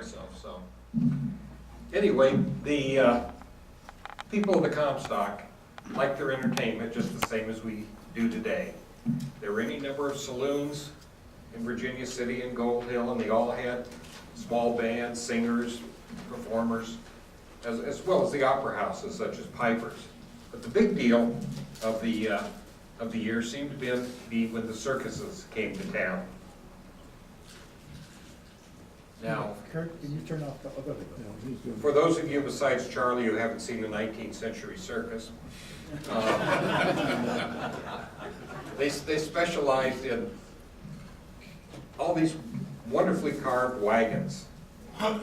myself, so. Anyway, the people of the Comstock like their entertainment just the same as we do today. There were any number of saloons in Virginia City and Gold Hill, and they all had small bands, singers, performers, as well as the opera houses such as pipers. But the big deal of the year seemed to be when the circuses came to town. Now, Kurt, can you turn off the, oh, go ahead. for those of you besides Charlie who haven't seen the 19th century circus, they specialized in all these wonderfully carved wagons.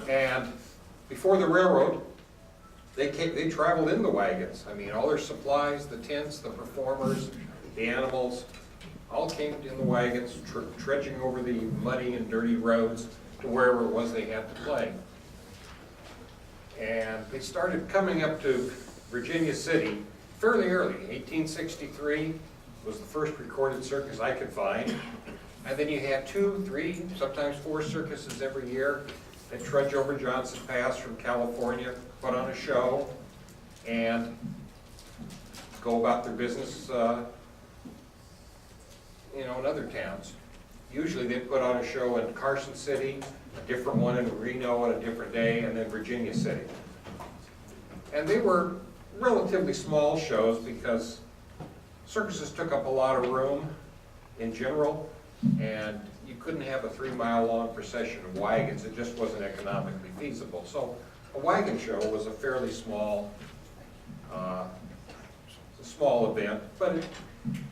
And before the railroad, they traveled in the wagons. I mean, all their supplies, the tents, the performers, the animals, all came in the wagons, trudging over the muddy and dirty roads to wherever it was they had to play. And they started coming up to Virginia City fairly early. 1863 was the first recorded circus I could find. And then you had 2, 3, sometimes 4 circuses every year that trudge over Johnson Pass from California, put on a show, and go about their business, in other towns. Usually they'd put on a show in Carson City, a different one in Reno on a different day, and then Virginia City. And they were relatively small shows because circuses took up a lot of room in general, and you couldn't have a 3-mile-long procession of wagons. It just wasn't economically feasible. So a wagon show was a fairly small event, but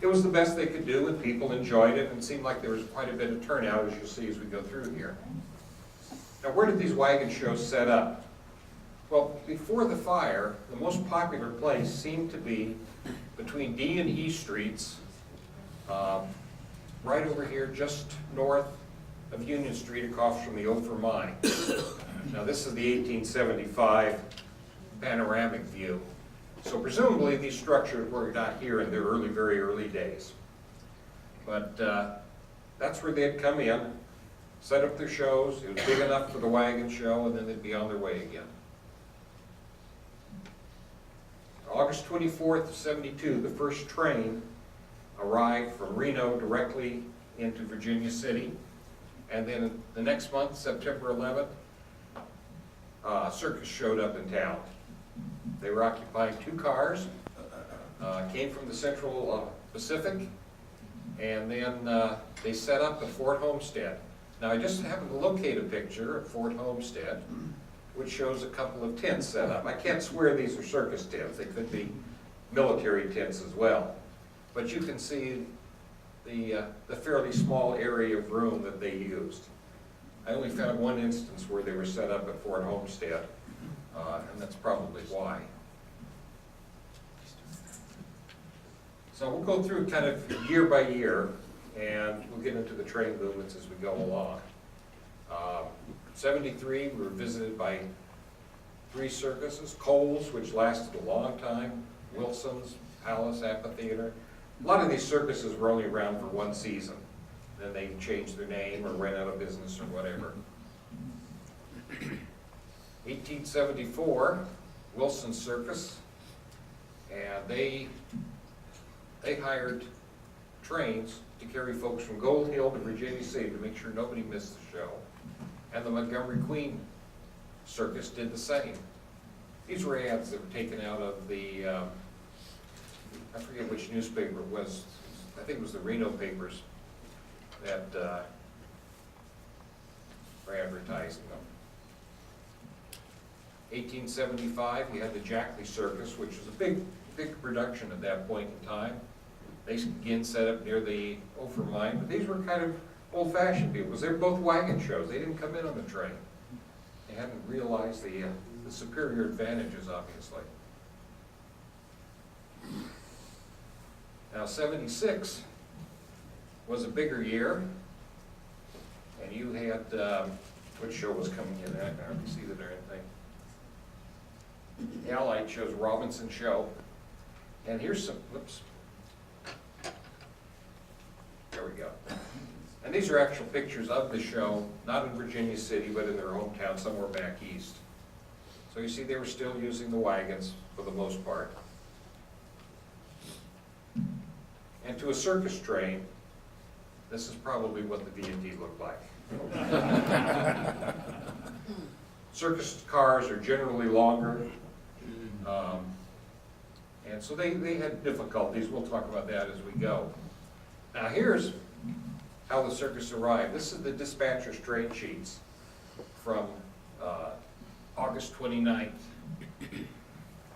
it was the best they could do, and people enjoyed it, and it seemed like there was quite a bit of turnout, as you'll see as we go through here. Now, where did these wagon shows set up? Well, before the fire, the most popular place seemed to be between D and E streets, right over here, just north of Union Street, across from the Ophir Mine. Now, this is the 1875 panoramic view. So presumably these structures were not here in their very early days. But that's where they'd come in, set up their shows. It was big enough for the wagon show, and then they'd be on their way again. August 24th of '72, the first train arrived from Reno directly into Virginia City. And then the next month, September 11th, Circus showed up in town. They were occupying 2 cars, came from the Central Pacific, and then they set up at Fort Homestead. Now, I just happened to locate a picture of Fort Homestead, which shows a couple of tents set up. I can't swear these are circus tents. They could be military tents as well. But you can see the fairly small area of room that they used. I only found one instance where they were set up at Fort Homestead, and that's probably why. So we'll go through kind of year by year, and we'll get into the train movements as we go along. 73, we were visited by 3 circuses: Cole's, which lasted a long time, Wilson's, Palace Amphitheater. A lot of these circuses were only around for 1 season. Then they changed their name or went out of business or whatever. 1874, Wilson Circus, and they hired trains to carry folks from Gold Hill to Virginia City to make sure nobody missed the show. And the Montgomery Queen Circus did the same. These were ads that were taken out of the, I forget which newspaper it was. I think it was the Reno papers that were advertising them. 1875, we had the Jackley Circus, which was a big production at that point in time. They again set up near the Ophir Mine, but these were kind of old-fashioned vehicles. They were both wagon shows. They didn't come in on the train. They hadn't realized the superior advantages, obviously. Now, 76 was a bigger year, and you had, which show was coming in? I can hardly see the darn thing. The Allied shows Robinson Show. And here's some, whoops. There we go. And these are actual pictures of the show, not in Virginia City, but in their hometown, somewhere back east. So you see they were still using the wagons for the most part. And to a circus train, this is probably what the V&D looked like. Circus cars are generally longer, and so they had difficulties. We'll talk about that as we go. Now here's how the circus arrived. This is the dispatcher's train sheets from August 29th.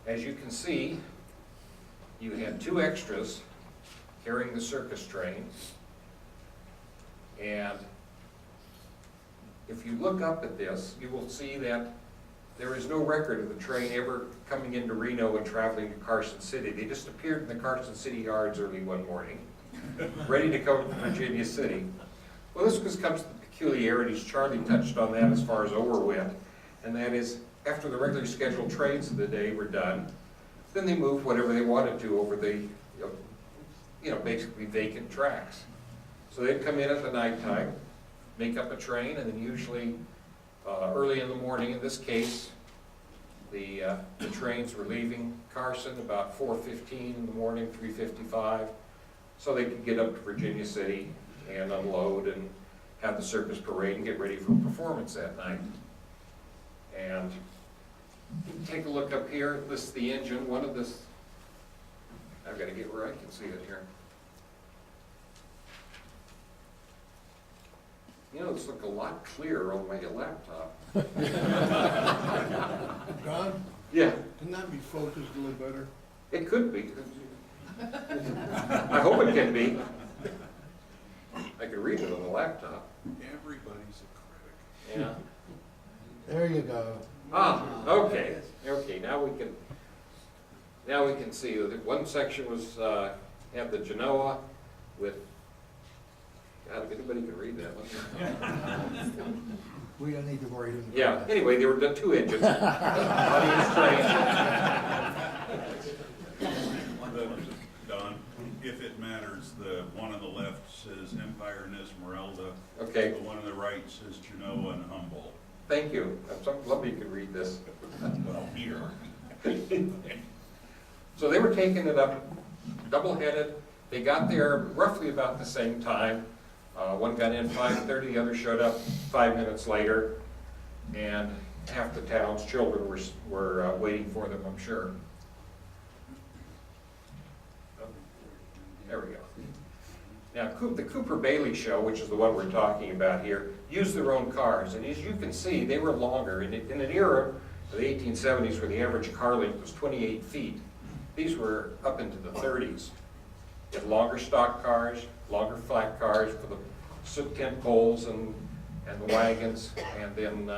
As you can see, you had 2 extras carrying the circus train, and if you look up at this, you will see that there is no record of the train ever coming into Reno and traveling to Carson City. They just appeared in the Carson City yards early one morning, ready to come to Virginia City. Well, this comes to the peculiarities. Charlie touched on that as far as over went, and that is, after the regularly scheduled trains of the day were done, then they moved whatever they wanted to over the, basically vacant tracks. So they'd come in at the nighttime, make up a train, and then usually early in the morning, in this case, the trains were leaving Carson about 4:15 in the morning, 3:55, so they could get up to Virginia City and unload and have the circus parade and get ready for performance that night. And you can take a look up here. It lists the engine. One of this, I've got to get where I can see it here. You know, this looks a lot clearer on my laptop. Don, Yeah, can that be focused a little better? it could be. I hope it can be. I could read it on the laptop. Everybody's a critic. Yeah. There you go. Ah, okay. Okay, now we can see that one section was, had the Genoa with, God, if anybody can read that one. We don't need to worry. Yeah, anyway, there were the 2 engines. Audience Don, if it matters, the one on the left says Empire and Esmeralda. train. Okay, The one on the right says Genoa and Humboldt. thank you. I'm so glad you can read this. Well, here. So they were taking it up, double-headed. They got there roughly about the same time. One got in 5:30, the other showed up 5 minutes later, and half the town's children were waiting for them, I'm sure. There we go. Now, the Cooper Bailey show, which is the one we're talking about here, used their own cars, and as you can see, they were longer. In an era of the 1870s where the average car length was 28 feet, these were up into the 30s. You had longer stock cars, longer flat cars for the tent poles and the wagons, and then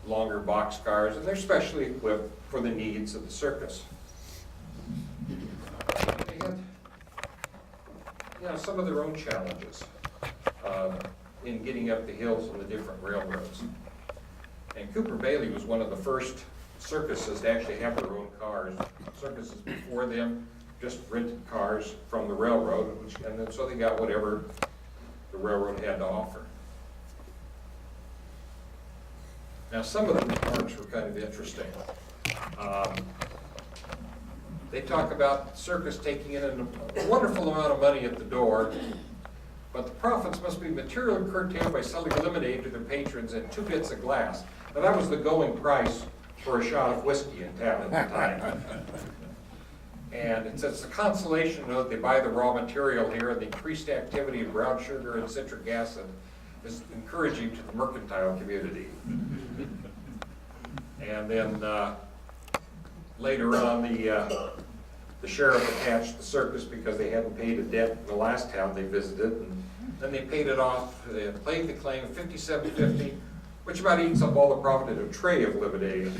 longer box cars, and they're specially equipped for the needs of the circus. They had, some of their own challenges in getting up the hills on the different railroads. And Cooper Bailey was one of the first circuses to actually have their own cars. Circuses before them just rented cars from the railroad, and then so they got whatever the railroad had to offer. Now, some of the remarks were kind of interesting. They talk about circus taking in a wonderful amount of money at the door, but the profits must be materially curtailed by selling lemonade to their patrons at 2 bits a glass. Now, that was the going price for a shot of whiskey in town at the time. And it's a consolation to know that they buy the raw material here, and the increased activity of brown sugar and citric acid is encouraging to the mercantile community. And then later on, the sheriff attached the circus because they hadn't paid a debt in the last town they visited, and then they paid it off. They paid the claim of $57.50, which about eats up all the profit in a tray of lemonade.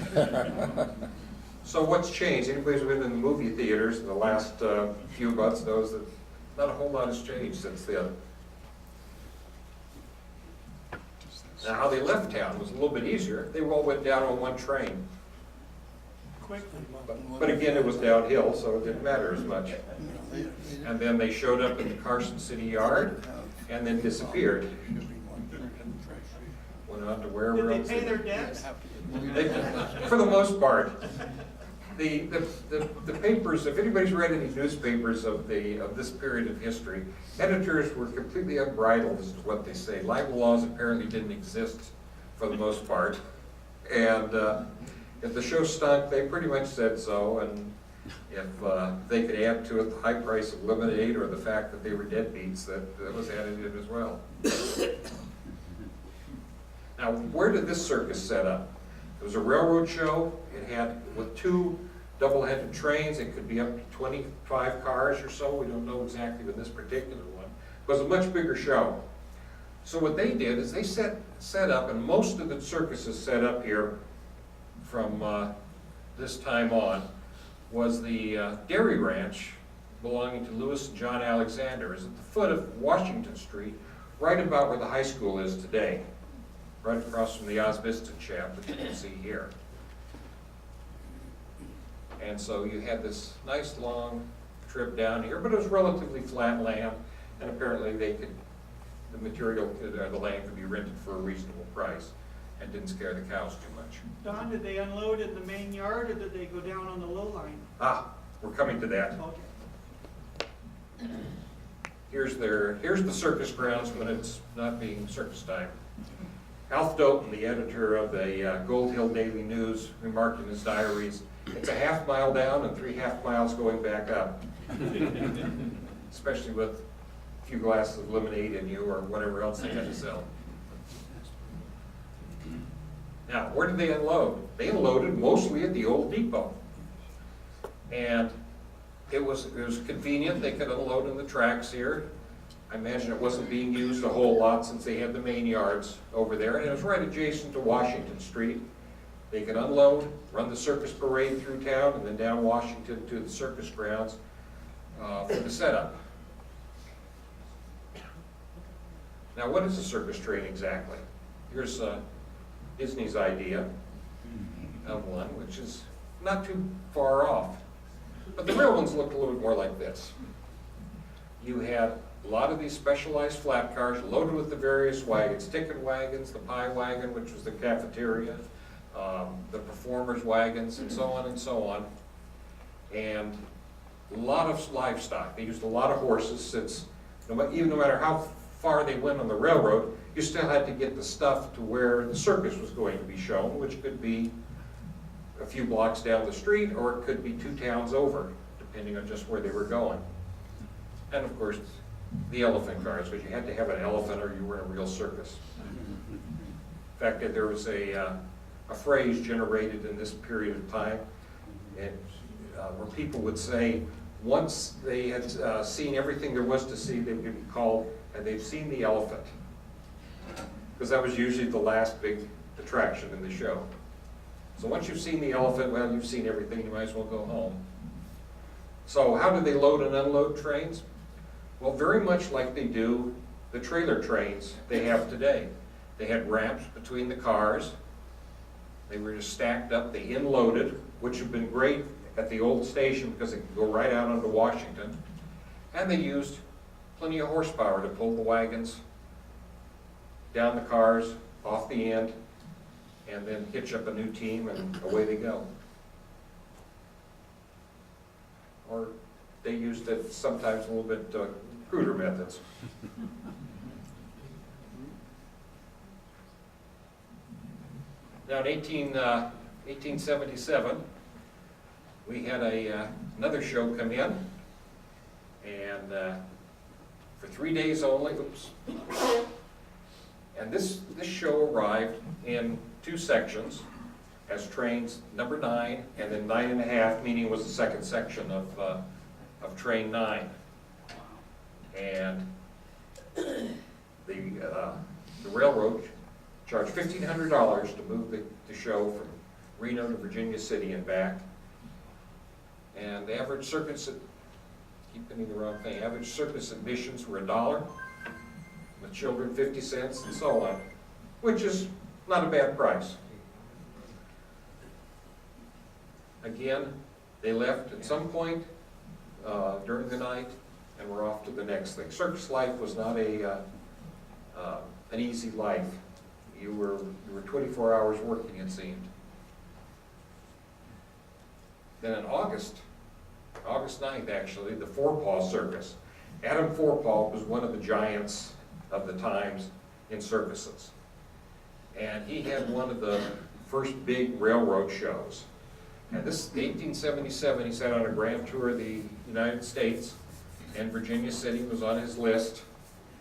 So what's changed? Anybody who's been in the movie theaters in the last few months knows that not a whole lot has changed since then. Now, how they left town was a little bit easier. They all went down on one train. But again, it was downhill, so it didn't matter as much. And then they showed up in the Carson City yard, and then disappeared. Went on to wherever Did else. they pay their debts? For the most part. The papers, if anybody's read any newspapers of this period of history, editors were completely unbridled as to what they say. Libel laws apparently didn't exist for the most part. And if the show stunk, they pretty much said so. And if they could add to it the high price of lemonade or the fact that they were deadbeats, that was added in as well. Now, where did this circus set up? It was a railroad show. It had, with two double-headed trains, it could be up to 25 cars or so. We don't know exactly with this particular one. It was a much bigger show. So what they did is they set up, and most of the circuses set up here from this time on, was the dairy ranch belonging to Lewis and John Alexander. Is at the foot of Washington Street, right about where the high school is today, right across from the Osbiston shaft that you can see here. And so you had this nice long trip down here, but it was relatively flat land, and apparently the land could be rented for a reasonable price and didn't scare the cows too much. Don, did they unload in the main yard or did they go down on the low line? We're coming to that. Okay. Here's the circus grounds when it's not being circus time. Alf Doughton, the editor of the Gold Hill Daily News, remarked in his diaries, "It's a half mile down and 3.5 miles going back up." Especially with a few glasses of lemonade in you or whatever else they had to sell. Now, where did they unload? They unloaded mostly at the old depot. And it was convenient. They could unload in the tracks here. I imagine it wasn't being used a whole lot since they had the main yards over there, and it was right adjacent to Washington Street. They could unload, run the circus parade through town, and then down Washington to the circus grounds for the setup. Now, what is a circus train exactly? Here's Disney's idea of one, which is not too far off. But the real ones looked a little bit more like this. You had a lot of these specialized flat cars loaded with the various wagons, ticket wagons, the pie wagon, which was the cafeteria, the performers' wagons, and so on and so on. And a lot of livestock. They used a lot of horses since, even no matter how far they went on the railroad, you still had to get the stuff to where the circus was going to be shown, which could be a few blocks down the street, or it could be 2 towns over, depending on just where they were going. And of course, the elephant cars, because you had to have an elephant or you were in a real circus. In fact, there was a phrase generated in this period of time, where people would say, once they had seen everything there was to see, they would be called, and they've seen the elephant. Because that was usually the last big attraction in the show. So once you've seen the elephant, well, you've seen everything, you might as well go home. So how do they load and unload trains? Well, very much like they do the trailer trains they have today. They had ramps between the cars. They were just stacked up. They unloaded, which would have been great at the old station because it could go right out onto Washington. And they used plenty of horsepower to pull the wagons down the cars, off the end, and then hitch up a new team and away they go. Or they used it sometimes a little bit cruder methods. Now in 1877, we had another show come in, and for 3 days only, and this show arrived in 2 sections as trains number 9 and then 9.5, meaning it was the second section of train 9. And the railroad charged $1,500 to move the show from Reno to Virginia City and back. And the average circus, keep getting the wrong thing, average circus admissions were $1, with children 50 cents and so on, which is not a bad price. Again, they left at some point during the night and were off to the next thing. Circus life was not a an easy life. You were 24 hours working, it seemed. Then in August 9th actually, the Forepaw Circus. Adam Forepaw was one of the giants of the times in circuses. And he had one of the first big railroad shows. And this, 1877, he sat on a grand tour of the United States, and Virginia City was on his list,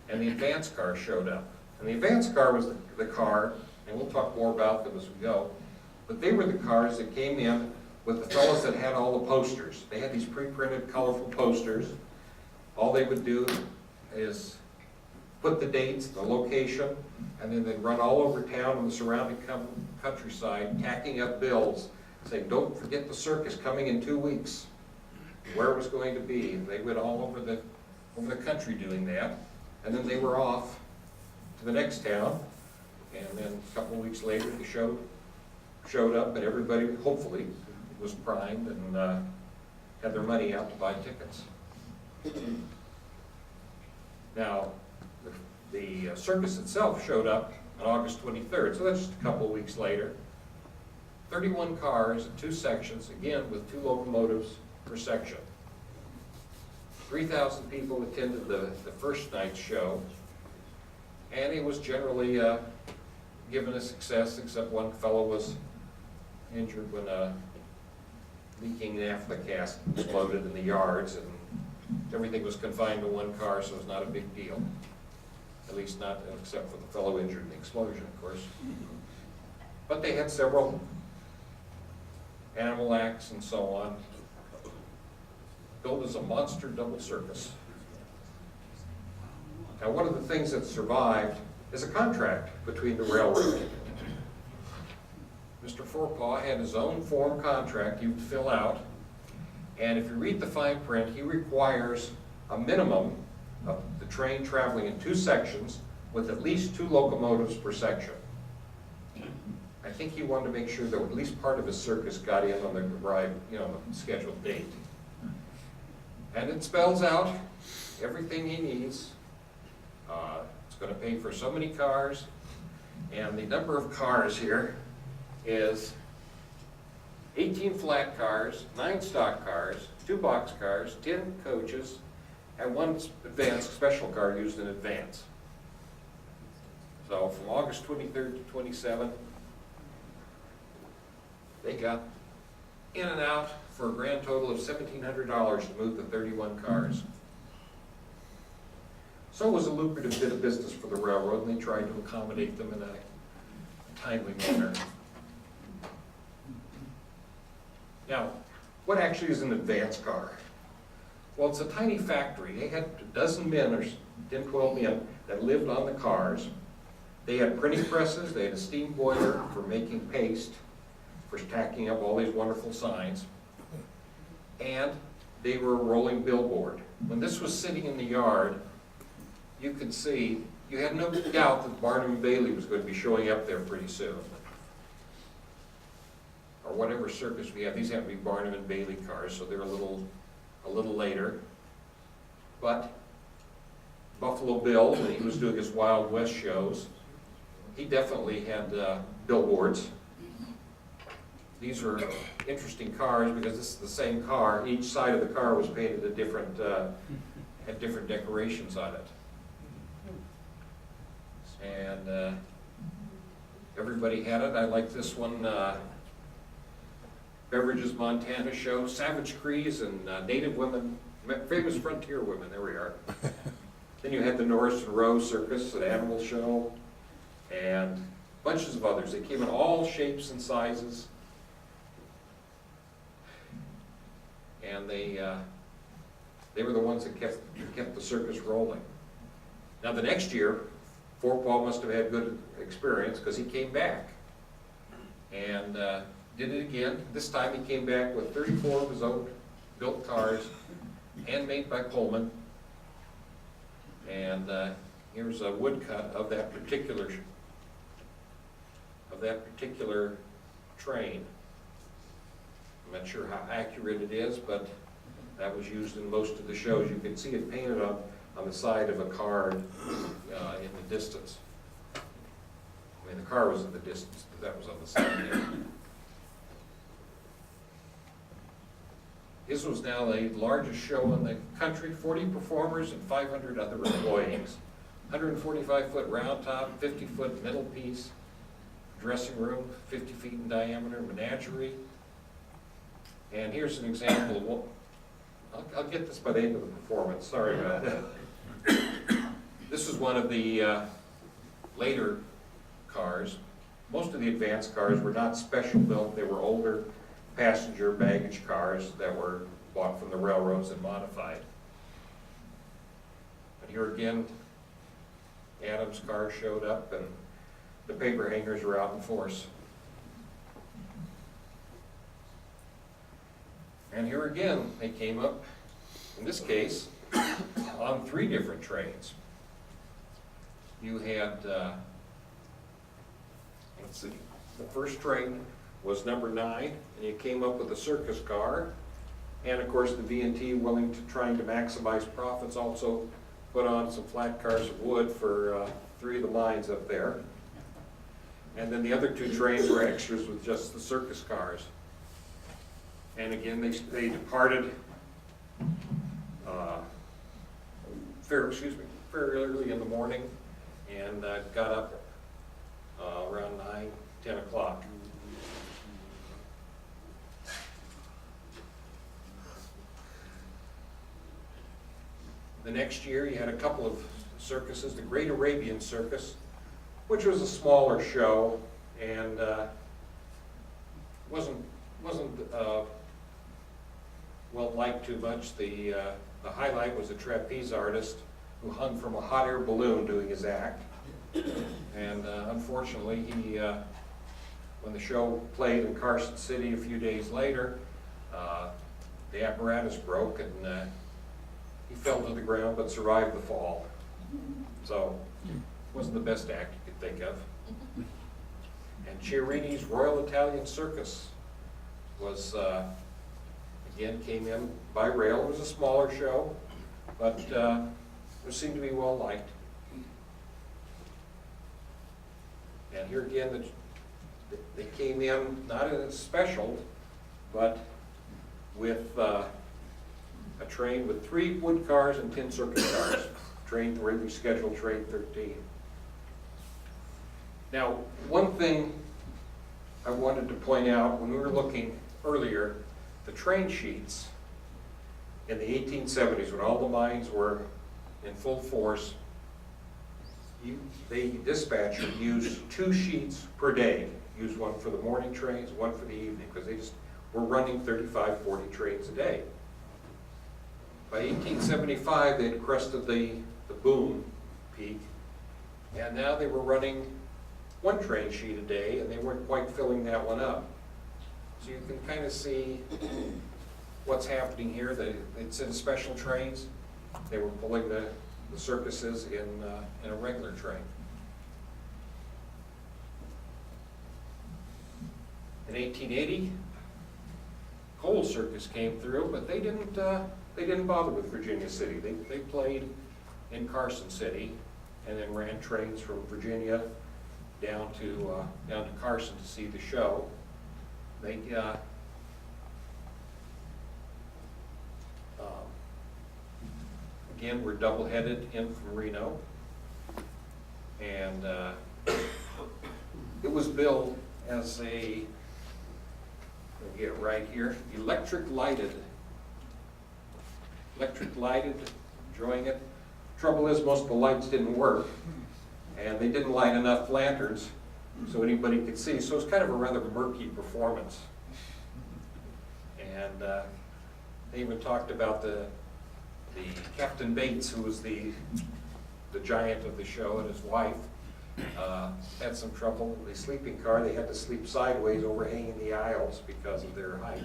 and the advance car showed up. And the advance car was the car, and we'll talk more about them as we go, but they were the cars that came in with the fellows that had all the posters. They had these pre-printed colorful posters. All they would do is put the dates, the location, and then they'd run all over town and the surrounding countryside, tacking up bills, saying, don't forget the circus coming in 2 weeks, where it was going to be. And they went all over the country doing that. And then they were off to the next town. And then a couple of weeks later, the show showed up, and everybody, hopefully, was primed and had their money out to buy tickets. Now, the circus itself showed up on August 23rd, so that's just a couple of weeks later. 31 cars in 2 sections, again with 2 locomotives per section. 3,000 people attended the first night's show, and it was generally given a success, except one fellow was injured when a leaking naphtha cask exploded in the yards, and everything was confined to 1 car, so it was not a big deal. At least not, except for the fellow injured in the explosion, of course. But they had several animal acts and so on, built as a monster double circus. Now, one of the things that survived is a contract between the railroad. Mr. Forepaw had his own form contract he would fill out, and if you read the fine print, he requires a minimum of the train traveling in 2 sections with at least 2 locomotives per section. I think he wanted to make sure that at least part of his circus got in on the the scheduled date. And it spells out everything he needs. It's going to pay for so many cars, and the number of cars here is 18 flat cars, 9 stock cars, 2 box cars, 10 coaches, and 1 advanced special car used in advance. So from August 23rd to 27th, they got in and out for a grand total of $1,700 to move the 31 cars. So it was a lucrative bit of business for the railroad, and they tried to accommodate them in a timely manner. Now, what actually is an advance car? Well, it's a tiny factory. They had a dozen men, or 10, 12 men, that lived on the cars. They had printing presses, they had a steam boiler for making paste, for tacking up all these wonderful signs, and they were a rolling billboard. When this was sitting in the yard, you could see, you had no doubt that Barnum and Bailey was going to be showing up there pretty soon. Or whatever circus we have. These have to be Barnum and Bailey cars, so they're a little later. But Buffalo Bill, when he was doing his Wild West shows, he definitely had billboards. These are interesting cars because this is the same car. Each side of the car was painted a different, had different decorations on it. And everybody had it. I like this one, Beverages Montana show, Savage Crees and Native women, famous frontier women, there we are. Then you had the Norris and Rose Circus, an animal show, and bunches of others. They came in all shapes and sizes. And they were the ones that kept the circus rolling. Now the next year, Forepaw must have had good experience because he came back and did it again. This time he came back with 34 of his own built cars, handmade by Pullman. And here's a woodcut of that particular train. I'm not sure how accurate it is, but that was used in most of the shows. You can see it painted on the side of a car in the distance. I mean, the car was in the distance, but that was on the side there. His was now the largest show in the country, 40 performers and 500 other employees. 145-foot round top, 50-foot middle piece, dressing room, 50 feet in diameter, menagerie. And here's an example of what, I'll get this by the end of the performance, sorry about that. This is one of the later cars. Most of the advanced cars were not special built, they were older passenger baggage cars that were bought from the railroads and modified. But here again, Adams' car showed up and the paper hangers were out in force. And here again, they came up, in this case, on 3 different trains. You had, let's see, the first train was number 9, and you came up with a Circus car. And of course, the V&T, willing to trying to maximize profits, also put on some flat cars of wood for 3 of the lines up there. And then the other 2 trains were extras with just the Circus cars. And again, they departed very early in the morning and got up around 9, 10 o'clock. The next year, you had a couple of circuses, the Great Arabian Circus, which was a smaller show and wasn't well liked too much. The highlight was a trapeze artist who hung from a hot air balloon doing his act. And unfortunately, he, when the show played in Carson City a few days later, the apparatus broke and he fell to the ground but survived the fall. So, wasn't the best act you could think of. And Chiarini's Royal Italian Circus was, again, came in by rail. It was a smaller show, but it seemed to be well liked. And here again, they came in not as special, but with a train with 3 wood cars and 10 circus cars. Train regularly scheduled train 13. Now, one thing I wanted to point out when we were looking earlier, the train sheets in the 1870s, when all the mines were in full force, the dispatcher used 2 sheets per day. Used one for the morning trains, one for the evening, because they just were running 35, 40 trains a day. By 1875, they had crested the boom peak, and now they were running 1 train sheet a day, and they weren't quite filling that one up. So you can kind of see what's happening here. It's in special trains. They were pulling the circuses in a regular train. In 1880, Coal Circus came through, but they didn't bother with Virginia City. They played in Carson City, and then ran trains from Virginia down to Carson to see the show. They again were double-headed in from Reno, and it was billed as a, let me get it right here, electric lighted, enjoying it. Trouble is, most of the lights didn't work, and they didn't light enough lanterns so anybody could see. So it's kind of a rather murky performance. And they even talked about the Captain Bates, who was the giant of the show, and his wife had some trouble with the sleeping car. They had to sleep sideways, overhanging the aisles because of their height.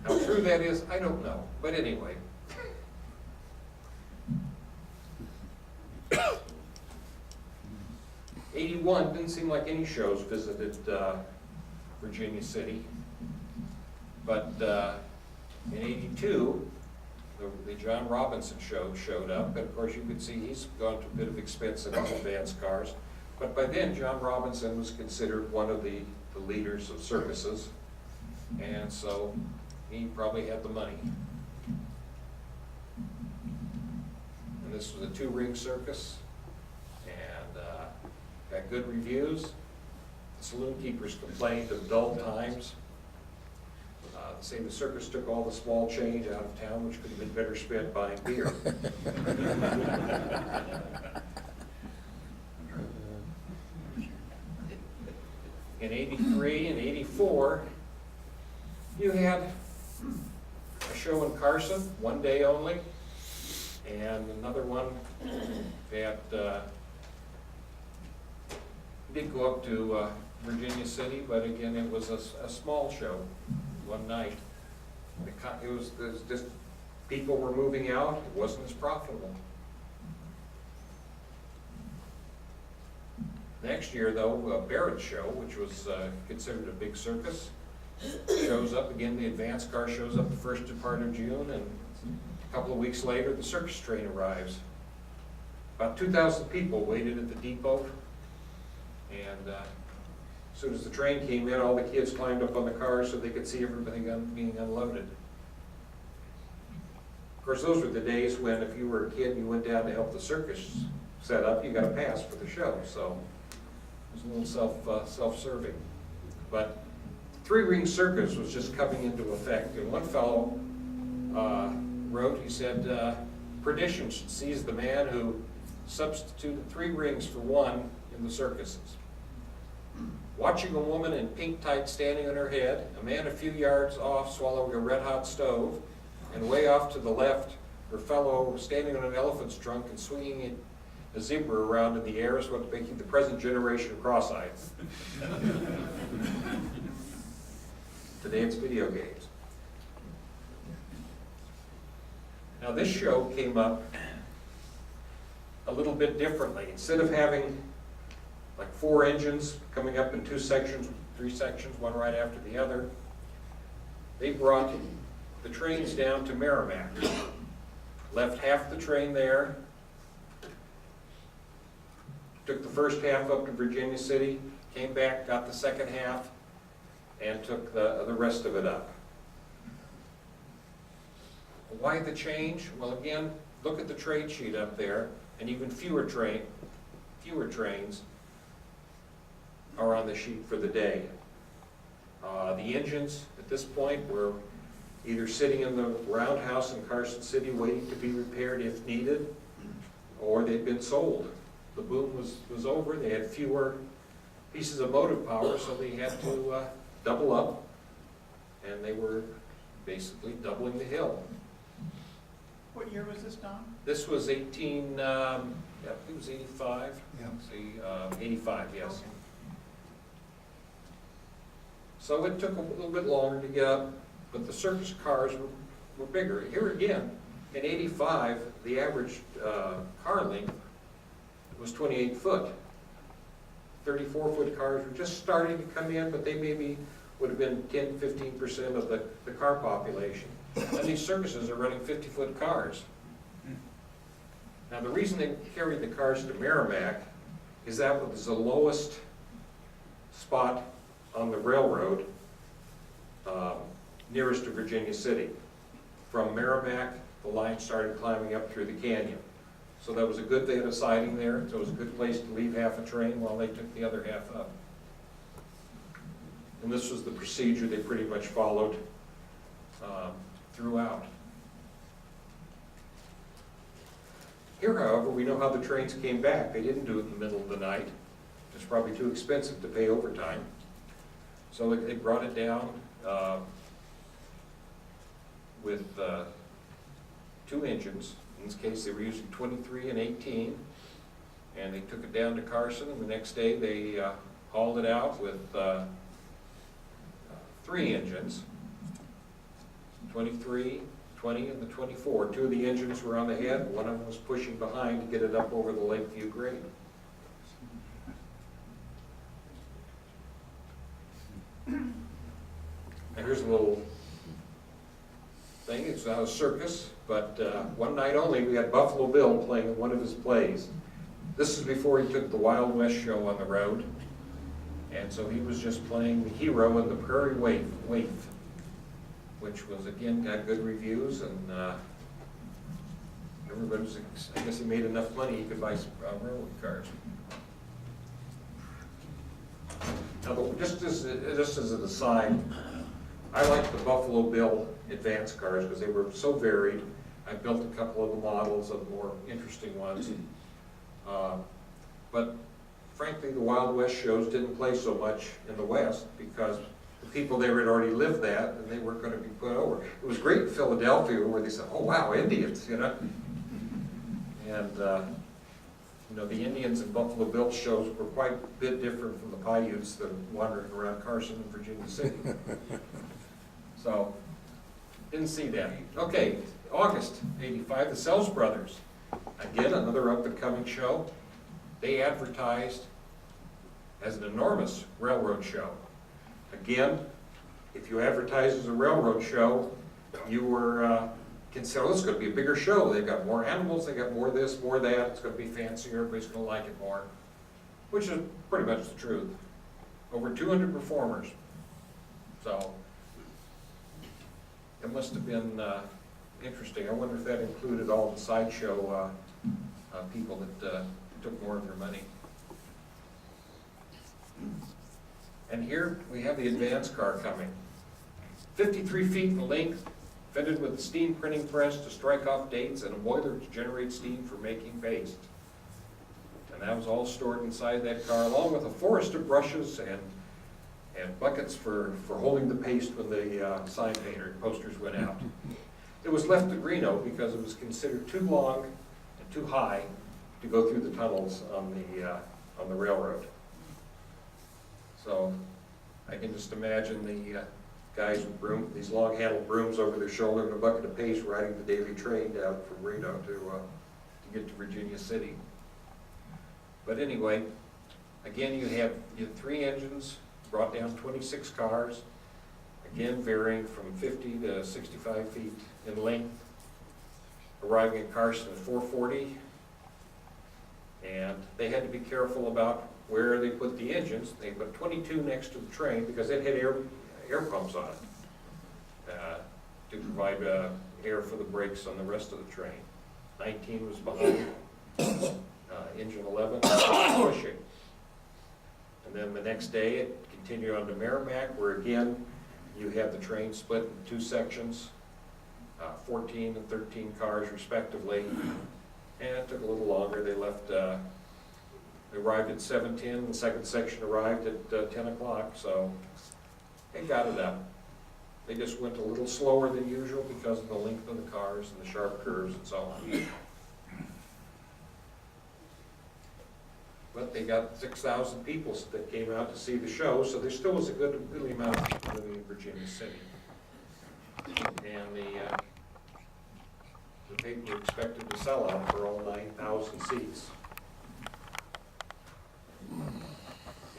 How true that is, I don't know. But anyway. '81 didn't seem like any shows visited Virginia City, but in '82 the John Robinson show showed up, and of course you could see he's gone to a bit of expense in his advanced cars. But by then, John Robinson was considered one of the leaders of circuses, and so he probably had the money. And this was a 2-ring circus, and got good reviews. The saloon keepers complained of dull times. They say the circus took all the small change out of town, which could have been better spent buying beer. In '83 and '84, you had a show in Carson, one day only, and another one that did go up to Virginia City, but again, it was a small show, one night. It was just, people were moving out, it wasn't as profitable. Next year, though, Barrett's show, which was considered a big circus, shows up again. The advanced car shows up the first part of June, and a couple of weeks later, the circus train arrives. About 2,000 people waited at the depot, and as soon as the train came in, all the kids climbed up on the cars so they could see everything being unloaded. Of course, those were the days when if you were a kid and you went down to help the circus set up, you got a pass for the show, so it was a little self-serving. But 3-ring circus was just coming into effect, and one fellow wrote, he said, perdition should seize the man who substituted 3 rings for 1 in the circuses. Watching a woman in pink tights standing on her head, a man a few yards off swallowing a red-hot stove, and way off to the left, her fellow standing on an elephant's trunk and swinging a zebra around in the air is what's making the present generation cross-eyed. Today it's video games. Now this show came up a little bit differently. Instead of having like 4 engines coming up in 2 sections, 3 sections, one right after the other, they brought the trains down to Merrimack. Left half the train there, took the first half up to Virginia City, came back, got the second half, and took the rest of it up. Why the change? Well, again, look at the trade sheet up there, and even fewer trains are on the sheet for the day. The engines at this point were either sitting in the roundhouse in Carson City waiting to be repaired if needed, or they'd been sold. The boom was over, they had fewer pieces of motive power, so they had to double up, and they were basically doubling the hill. What year was this, Don? This was it was 85. Yeah. See, 85, yes. Okay. So it took a little bit longer to get up, but the circus cars were bigger. Here again, in 85, the average car length was 28 foot. 34-foot cars were just starting to come in, but they maybe would have been 10-15% of the car population. And these circuses are running 50-foot cars. Now the reason they carried the cars to Merrimack is that was the lowest spot on the railroad nearest to Virginia City. From Merrimack, the line started climbing up through the canyon. So that was a good, they had a siding there, so it was a good place to leave half a train while they took the other half up. And this was the procedure they pretty much followed throughout. Here, however, we know how the trains came back. They didn't do it in the middle of the night. It's probably too expensive to pay overtime. So they brought it down with 2 engines. In this case, they were using 23 and 18, and they took it down to Carson, and the next day they hauled it out with 3 engines, 23, 20, and the 24. 2 of the engines were on the head, one of them was pushing behind to get it up over the Lakeview grade. And here's a little thing. It's was out of Circus, but one night only, we had Buffalo Bill playing in one of his plays. This is before he took the Wild West show on the road, and so he was just playing the hero in the Prairie Waif, which was, again, got good reviews, and everybody was, I guess he made enough money he could buy some railroad cars. Now, but just as an aside, I like the Buffalo Bill advance cars because they were so varied. I built a couple of the models of the more interesting ones. But frankly, the Wild West shows didn't play so much in the West because the people there had already lived that and they weren't going to be put over. It was great in Philadelphia where they said, oh wow, Indians, you know. And you know, the Indians in Buffalo Bill shows were quite a bit different from the Paiutes that are wandering around Carson and Virginia City. So, didn't see that. Okay, August '85, the Sells Brothers. Again, another up-and-coming show. They advertised as an enormous railroad show. Again, if you advertise as a railroad show, you were considered, oh, it's going to be a bigger show. They've got more animals, they got more this, more that. It's going to be fancier, everybody's going to like it more, which is pretty much the truth. Over 200 performers. So, it must have been interesting. I wonder if that included all the sideshow people that took more of their money. And here we have the advance car coming. 53 feet in length, fitted with a steam printing press to strike off dates and a boiler to generate steam for making paste. And that was all stored inside that car, along with a forest of brushes and buckets for holding the paste when the sign painter posters went out. It was left at Reno because it was considered too long and too high to go through the tunnels on the railroad. So I can just imagine the guys with these long-handled brooms over their shoulder and a bucket of paste riding the daily train down from Reno to get to Virginia City. But anyway, again, you had 3 engines, brought down 26 cars, again varying from 50 to 65 feet in length, arriving in Carson at 4:40, and they had to be careful about where they put the engines. They put 22 next to the train because it had air pumps on it to provide air for the brakes on the rest of the train. 19 was behind engine 11 was pushing. And then the next day it continued on to Merrimack, where again you had the train split in 2 sections, 14 and 13 cars respectively, and it took a little longer. They left, they arrived at 7:10, the second section arrived at 10 o'clock, so they got it up. They just went a little slower than usual because of the length of the cars and the sharp curves and so on. But they got 6,000 people that came out to see the show, so there still was a goodly amount of people living in Virginia City. And the paper expected to sell out for all 9,000 seats.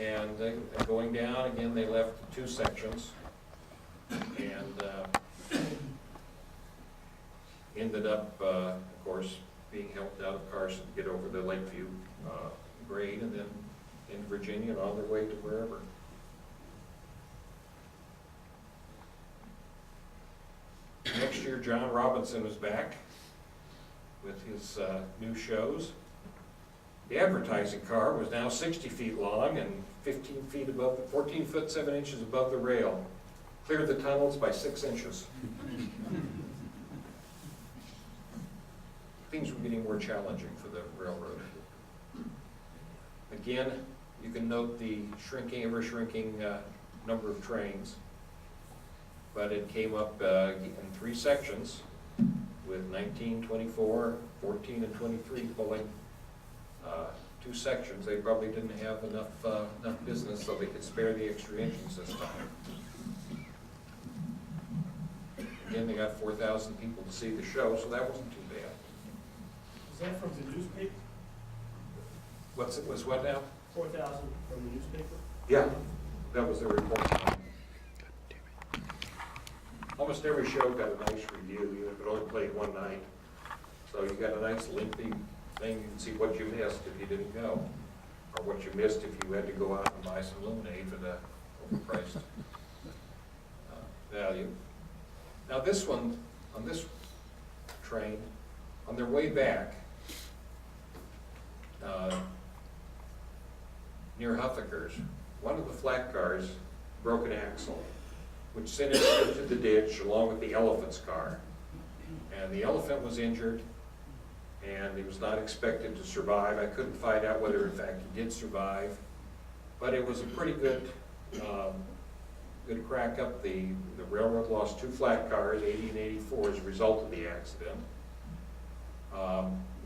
And going down, again, they left 2 sections and ended up, of course, being helped out of Carson to get over the Lakeview grade and then in Virginia and on their way to wherever. Next year, John Robinson was back with his new shows. The advertising car was now 60 feet long and 15 feet above, 14 foot 7 inches above the rail. Cleared the tunnels by 6 inches. Things were getting more challenging for the railroad. Again, you can note the ever shrinking number of trains, but it came up in 3 sections with 19, 24, 14, and 23 pulling 2 sections. They probably didn't have enough business so they could spare the extra engines this time. Again, they got 4,000 people to see the show, so that wasn't too bad. Is that from the newspaper? Was what now? 4,000 from the newspaper? Yeah, that was the report. Almost almost every show got a nice review, even if it only played one night. So you got a nice lengthy thing, you can see what you missed if you didn't go, or what you missed if you had to go out and buy some lemonade for the overpriced value. Now this one, on this train, on their way back, near Huffaker's, one of the flat cars broke an axle, which sent it into the ditch along with the elephant's car. And the elephant was injured, and he was not expected to survive. I couldn't find out whether in fact he did survive, but it was a pretty good good crack up. The railroad lost 2 flat cars, 80 and 84, as a result of the accident.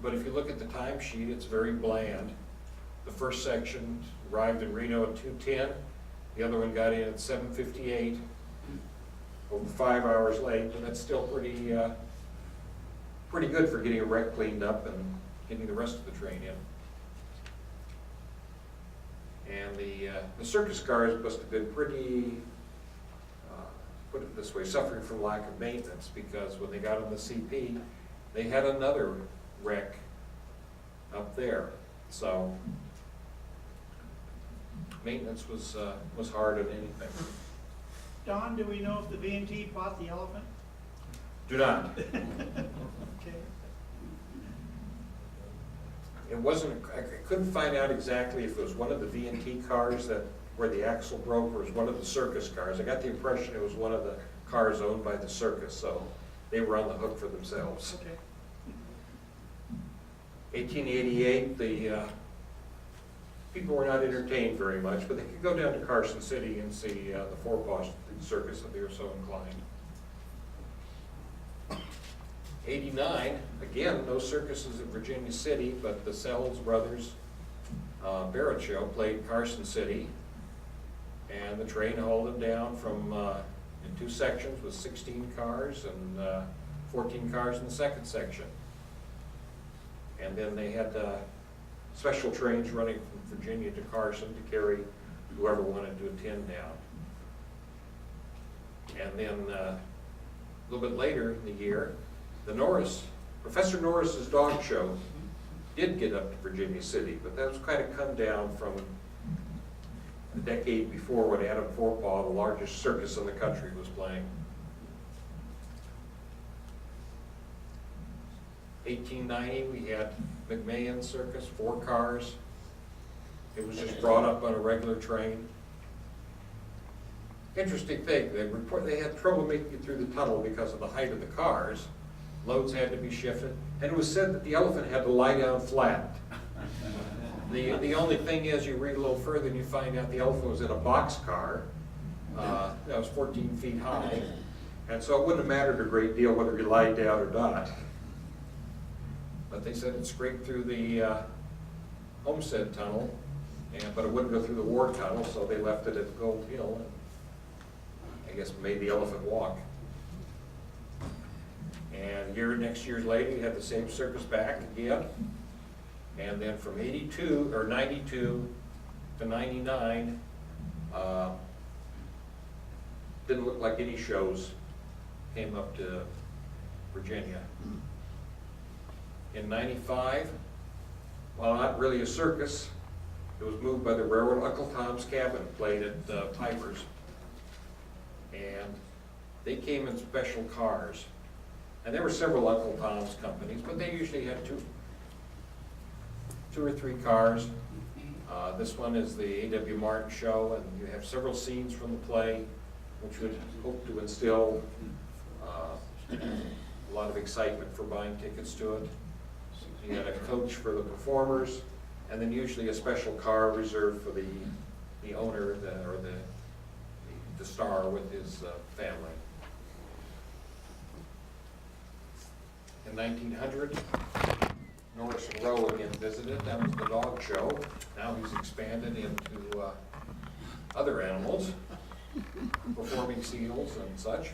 But if you look at the timesheet, it's very bland. The first section arrived in Reno at 2:10. The other one got in at 7:58, over 5 hours late, but that's still pretty good for getting a wreck cleaned up and getting the rest of the train in. And the circus cars must have been pretty, put it this way, suffering from lack of maintenance, because when they got on the CP, they had another wreck up there. So maintenance was hard on anything. Don, do we know if the V&T bought the elephant? Do not. Okay. It wasn't, I couldn't find out exactly if it was one of the V&T cars where the axle broke, or it was one of the circus cars. I got the impression it was one of the cars owned by the circus, so they were on the hook for themselves. Okay. 1888, the people were not entertained very much, but they could go down to Carson City and see the four-post circus if they were so inclined. 89, again, no circuses in Virginia City, but the Sells Brothers Barrett Show played Carson City, and the train hauled them down from in 2 sections with 16 cars and 14 cars in the second section. And then they had special trains running from Virginia to Carson to carry whoever wanted to attend down. And then a little bit later in the year, Professor Norris's dog show did get up to Virginia City, but that was kind of come down from the decade before when Adam Forepaugh, the largest circus in the country, was playing. 1890, we had McMahon Circus, 4 cars. It was just brought up on a regular train. Interesting thing, they had trouble making it through the tunnel because of the height of the cars. Loads had to be shifted, and it was said that the elephant had to lie down flat. The only thing is, you read a little further and you find out the elephant was in a boxcar that was 14 feet high, and so it wouldn't have mattered a great deal whether he lied down or not. But they said it scraped through the Homestead Tunnel, but it wouldn't go through the Ward Tunnel, so they left it at Gold Hill, and I guess made the elephant walk. And next year later, we had the same circus back again. And then from 92 to 99, didn't look like any shows came up to Virginia. In 95, well, not really a circus, it was moved by the railroad. Uncle Tom's Cabin played at Piper's. And they came in special cars. And there were several Uncle Tom's companies, but they usually had two or three cars. This one is the A.W. Martin Show, and you have several scenes from the play, which would hope to instill a lot of excitement for buying tickets to it. You had a coach for the performers, and then usually a special car reserved for the owner or the star with his family. In 1900, Norris and Rowe again visited. That was the dog show. Now he's expanded into other animals, performing seals and such.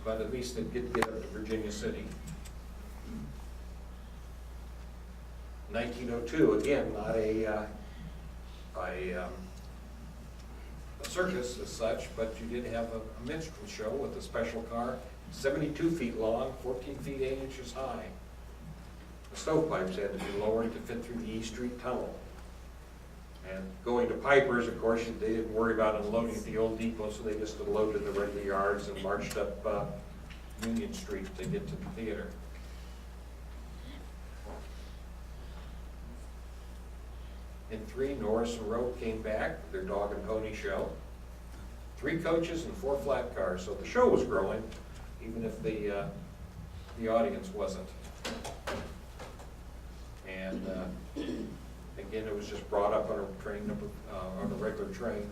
But at least it did get up to Virginia City. 1902, again, not a circus as such, but you did have a minstrel show with a special car, 72 feet long, 14 feet 8 inches high. The stovepipes had to be lowered to fit through the E Street tunnel. And going to Piper's, of course, they didn't worry about unloading at the old depot, so they just unloaded the regular yards and marched up Union Street to get to the theater. In 3, Norris and Rowe came back, their dog and pony show. 3 coaches and 4 flat cars, so the show was growing, even if the audience wasn't. And again, it was just brought up on a train number, on a regular train,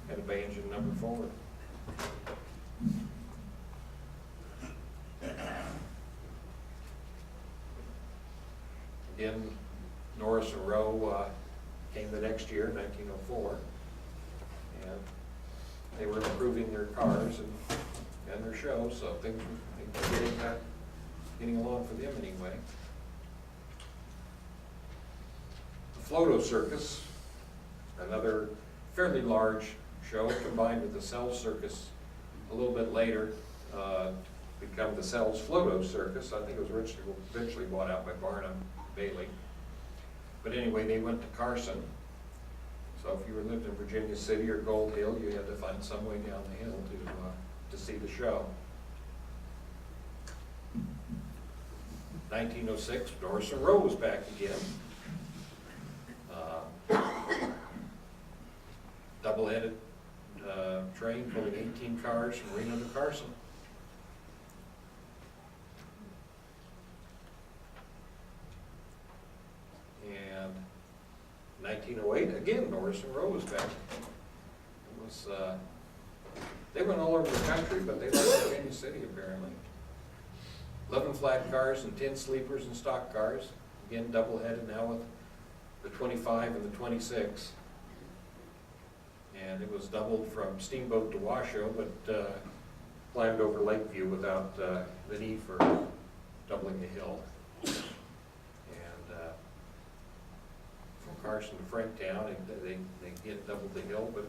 had a bay engine number forward. Again, Norris and Rowe came the next year, 1904, and they were improving their cars and their show, so things were getting along for them anyway. The Floto Circus, another fairly large show, combined with the Sells Circus a little bit later, become the Sells Floto Circus. I think it was eventually bought out by Barnum Bailey. But anyway, they went to Carson. So if you lived in Virginia City or Gold Hill, you had to find some way down the hill to see the show. 1906, Norris and Rowe was back again. Double-headed train pulling 18 cars from Reno to Carson. And 1908, again, Norris and Rowe was back. It was, they went all over the country, but they left Virginia City apparently. 11 flat cars and 10 sleepers and stock cars. Again, double-headed now with the 25 and the 26. And it was doubled from Steamboat to Washoe, but climbed over Lakeview without the need for doubling the hill. From Carson to Franktown, they again doubled the hill, but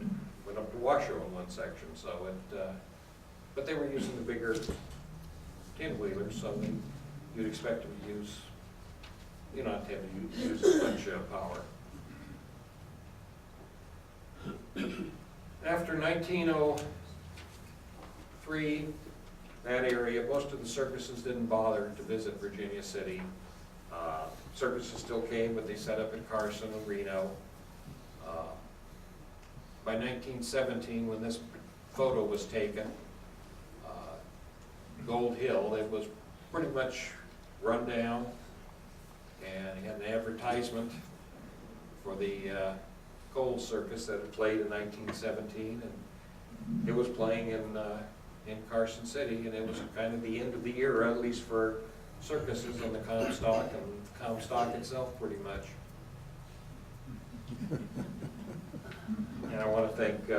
went up to Washoe in one section. So but they were using the bigger 10-wheelers, so you'd expect them to use, not to have to use as much power. After 1903, that area, most of the circuses didn't bother to visit Virginia City. Circuses still came, but they set up in Carson and Reno. By 1917, when this photo was taken, Gold Hill, it was pretty much run down, and he had an advertisement for the Gold Circus that had played in 1917, and it was playing in Carson City, and it was kind of the end of the era, at least for circuses in the Comstock, and Comstock itself pretty much. And I want to thank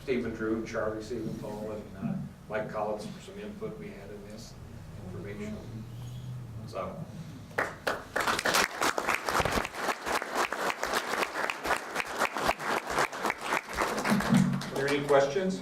Stephen Drew, Charlie Siebenthal, and Mike Collins for some input we had in this information. So. Are there any questions?